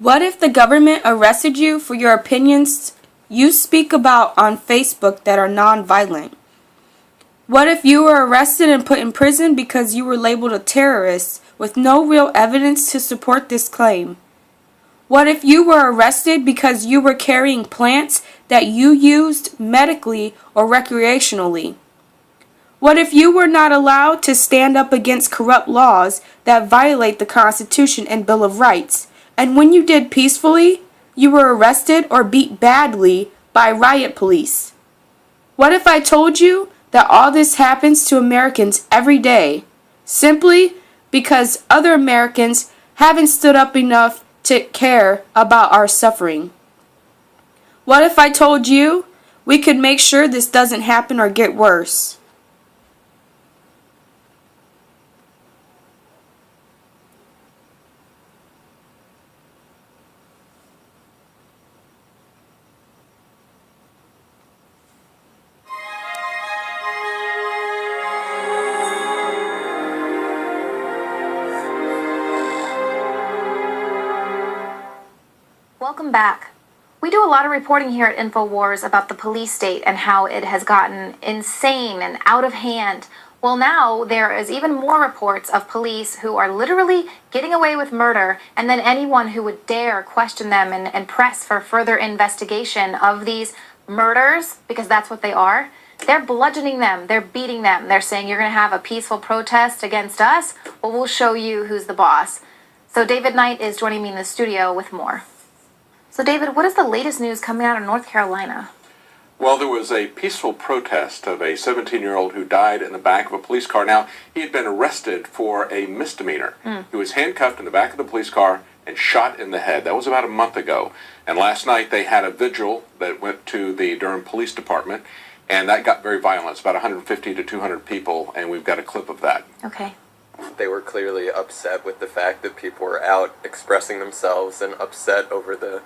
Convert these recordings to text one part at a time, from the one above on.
What if the government arrested you for your opinions you speak about on Facebook that are non-violent? What if you were arrested and put in prison because you were labeled a terrorist with no real evidence to support this claim? What if you were arrested because you were carrying plants that you used medically or recreationally? What if you were not allowed to stand up against corrupt laws that violate the Constitution and Bill of Rights, and when you did peacefully, you were arrested or beat badly by riot police? What if I told you that all this happens to Americans every day, simply because other Americans haven't stood up enough to care about our suffering? What if I told you we could make sure this doesn't happen or get worse? Welcome back. We do a lot of reporting here at InfoWars about the police state and how it has gotten insane and out of hand. Well, now there is even more reports of police who are literally getting away with murder, and then anyone who would dare question them and press for further investigation of these murders, because that's what they are, they're bludgeoning them, they're beating them, they're saying you're going to have a peaceful protest against us, well, we'll show you who's the boss. So David Knight is joining me in the studio with more. So David, what is the latest news coming out of North Carolina? Well, there was a peaceful protest of a 17-year-old who died in the back of a police car. Now, he had been arrested for a misdemeanor. He was handcuffed in the back of the police car and shot in the head. That was about a month ago. And last night they had a vigil that went to the Durham Police Department, and that got very violent. It's about 150 to 200 people, and we've got a clip of that. Okay. They were clearly upset with the fact that people were out expressing themselves and upset over the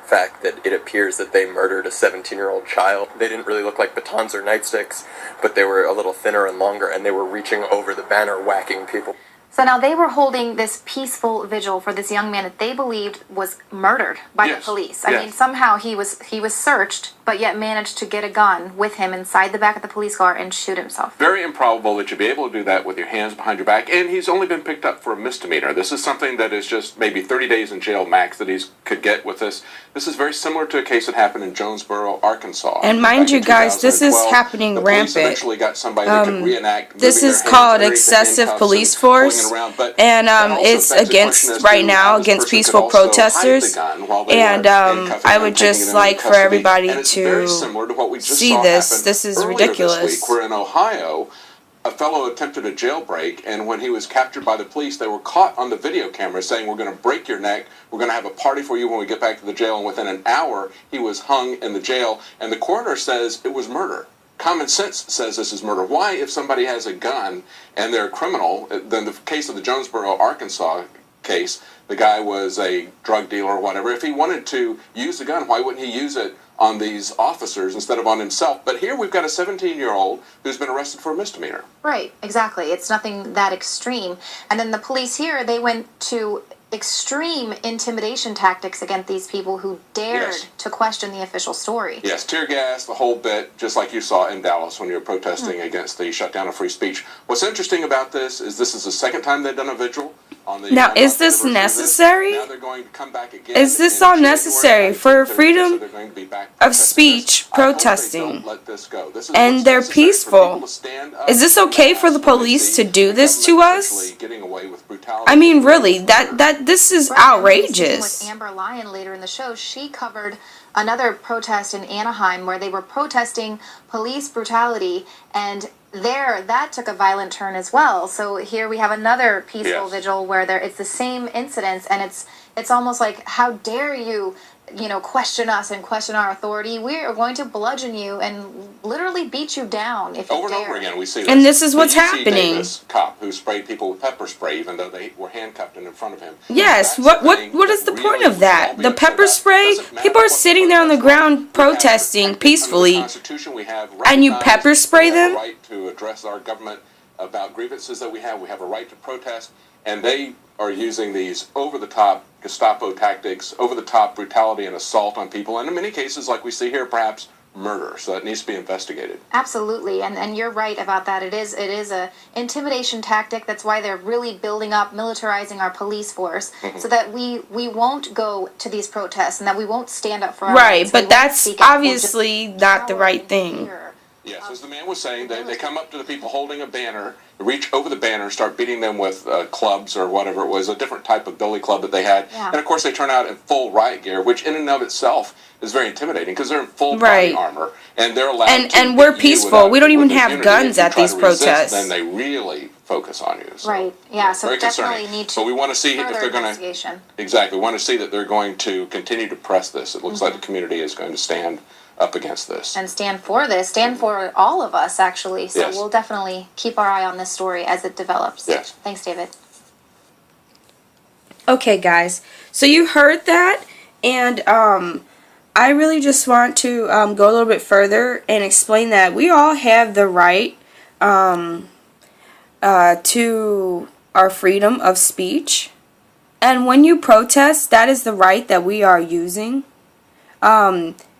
fact that it appears that they murdered a 17-year-old child. They didn't really look like batons or nightsticks, but they were a little thinner and longer, and they were reaching over the banner, whacking people. So now they were holding this peaceful vigil for this young man that they believed was murdered by the police. I mean, somehow he was searched, but yet managed to get a gun with him inside the back of the police car and shoot himself. Very improbable that you'd be able to do that with your hands behind your back, and he's only been picked up for a misdemeanor. This is something that is just maybe 30 days in jail max that he could get with this. This is very similar to a case that happened in Jonesboro, Arkansas. And mind you guys, this is happening the rampant. Police eventually got somebody that could reenact. This is called excessive police force, and it's against, right now, against peaceful protesters. And I would just like for everybody to see this. This is ridiculous. This week, we're in Ohio. A fellow attempted a jailbreak, and when he was captured by the police, they were caught on the video camera saying, "We're going to break your neck. We're going to have a party for you when we get back to the jail." And within an hour, he was hung in the jail, and the coroner says it was murder. Common sense says this is murder. Why, if somebody has a gun and they're a criminal, then the case of the Jonesboro, Arkansas case, the guy was a drug dealer or whatever. If he wanted to use the gun, why wouldn't he use it on these officers instead of on himself? But here we've got a 17-year-old who's been arrested for a misdemeanor. Right, exactly. It's nothing that extreme. And then the police here, they went to extreme intimidation tactics against these people who dared to question the official story. Yes, tear gas, the whole bit, just like you saw in Dallas when you were protesting against the shutdown of free speech. What's interesting about this is the second time they've done a vigil. Now, is this necessary? Now they're going to come back again. Is this all necessary for freedom of speech protesting? And they're peaceful. Is this okay for the police to do this to us? I mean, really, this is outrageous. With Amber Lyon later in the show, she covered another protest in Anaheim where they were protesting police brutality, and that took a violent turn as well. So here we have another peaceful vigil where it's the same incidents, and it's almost like, how dare you question us and question our authority. We are going to bludgeon you and literally beat you down if you over dare. and over again we see this. And this is what's happening. Davis, cop who sprayed people with pepper spray even though they were handcuffed and in front of him. Yes, what is the point of that? The pepper spray? People are sitting there on the ground protesting peacefully, and you pepper spray them? We have a right to address our government about grievances that we have. We have a right to protest. and they are using these over-the-top Gestapo tactics, over-the-top brutality and assault on people, and in many cases, like we see here, perhaps murder. So it needs to be investigated. Absolutely, and you're right about that. It is a intimidation tactic. That's why they're really building up, militarizing our police force, so that we won't go to these protests and that we won't stand up for our Right, rights. but that's obviously not the right thing. Yes, as the man was saying, they come up to the people holding a banner, reach over the banner, start beating them with clubs or whatever it was, a different type of billy club that they had. Yeah. And of course they turn out in full riot gear, which in and of itself is very intimidating because they're in full body armor and they're allowed to and we're peaceful. We don't even have guns at these protests. Then they really focus on you. So, right. Yeah. So very definitely concerning. need to. But we want to see if they're going to exactly. We want to see that they're going to continue to press this. It looks like the community is going to stand up against this. And stand for this, stand for all of us, actually. So Yes. we'll definitely keep our eye on this story as it develops. Yes. Thanks, David. Okay, guys. So you heard that, and I really just want to go a little bit further and explain that we all have the right to our freedom of speech. And when you protest, that is the right that we are using.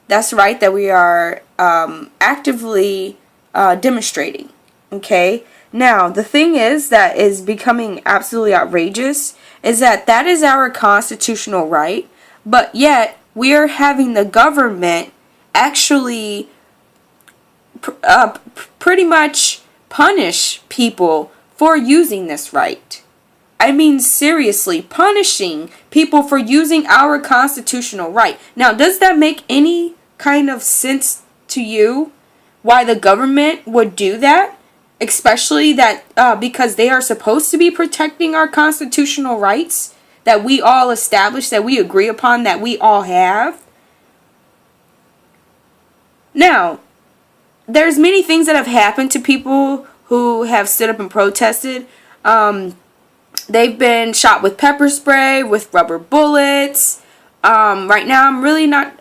That's the right that we are actively demonstrating. Okay? Now, the thing is that is becoming absolutely outrageous is that is our constitutional right, but yet we are having the government actually pretty much punish people for using this right. I mean, seriously, punishing people for using our constitutional right. Now, does that make any kind of sense to you? Why the government would do that? Especially that because they are supposed to be protecting our constitutional rights that we all establish, that we agree upon, that we all have. Now, there's many things that have happened to people who have stood up and protested. They've been shot with pepper spray, with rubber bullets. Right now,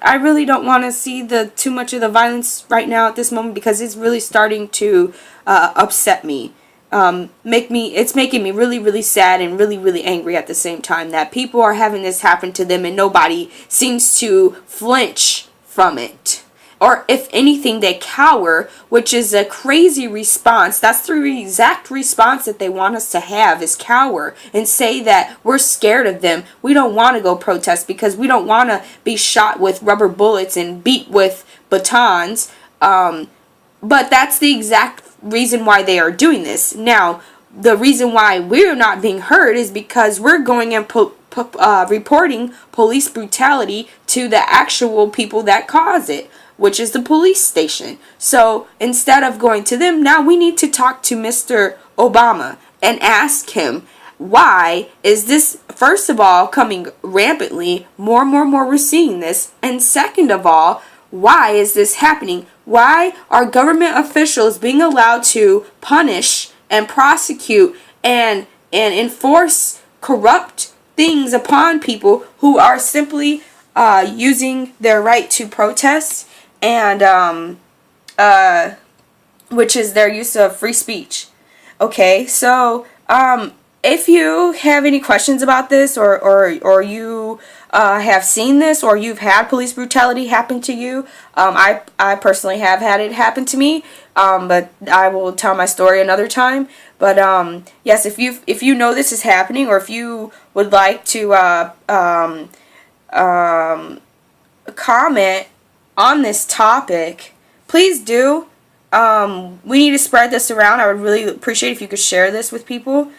I really don't want to see too much of the violence right now at this moment because it's really starting to upset me. It's making me really, really sad and really, really angry at the same time that people are having this happen to them and nobody seems to flinch from it. Or if anything, they cower, which is a crazy response. That's the exact response that they want us to have, is cower and say that we're scared of them. We don't want to go protest because we don't want to be shot with rubber bullets and beat with batons. But that's the exact reason why they are doing this. Now, the reason why we're not being heard is because we're going and reporting police brutality to the actual people that cause it, which is the police station. So instead of going to them, now we need to talk to Mr. Obama and ask him, why is this, first of all, coming rampantly? More we're seeing this. And second of all, why is this happening? Why are government officials being allowed to punish and prosecute and enforce corrupt things upon people who are simply using their right to protest and which is their use of free speech? Okay, so if you have any questions about this, or you have seen this, or you've had police brutality happen to you, I personally have had it happen to me, but I will tell my story another time. But yes, if you know this is happening, or if you would like to comment on this topic, please do. We need to spread this around. I would really appreciate if you could share this with people.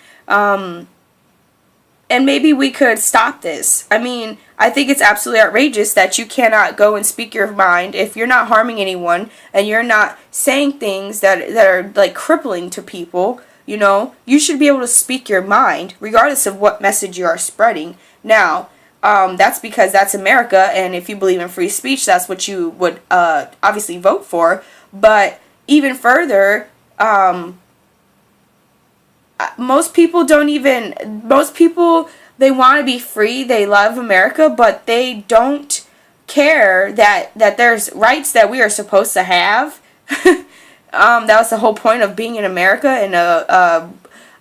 And maybe we could stop this. I mean, I think it's absolutely outrageous that you cannot go and speak your mind if you're not harming anyone and you're not saying things that are like crippling to people. You know, you should be able to speak your mind regardless of what message you are spreading. Now, that's because that's America, and if you believe in free speech, that's what you would obviously vote for. But even further, most people, they want to be free, they love America, but they don't care that there's rights that we are supposed to have. That was the whole point of being in America, and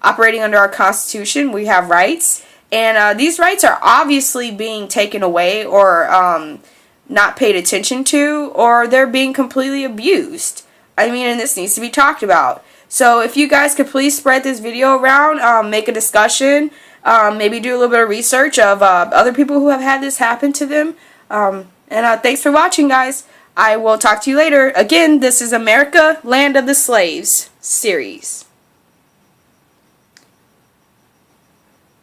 operating under our Constitution. We have rights. And these rights are obviously being taken away or not paid attention to, or they're being completely abused. I mean, and this needs to be talked about. So if you guys could please spread this video around, make a discussion, maybe do a little bit of research of other people who have had this happen to them. And thanks for watching, guys. I will talk to you later. Again, this is America, Land of the Slaves series.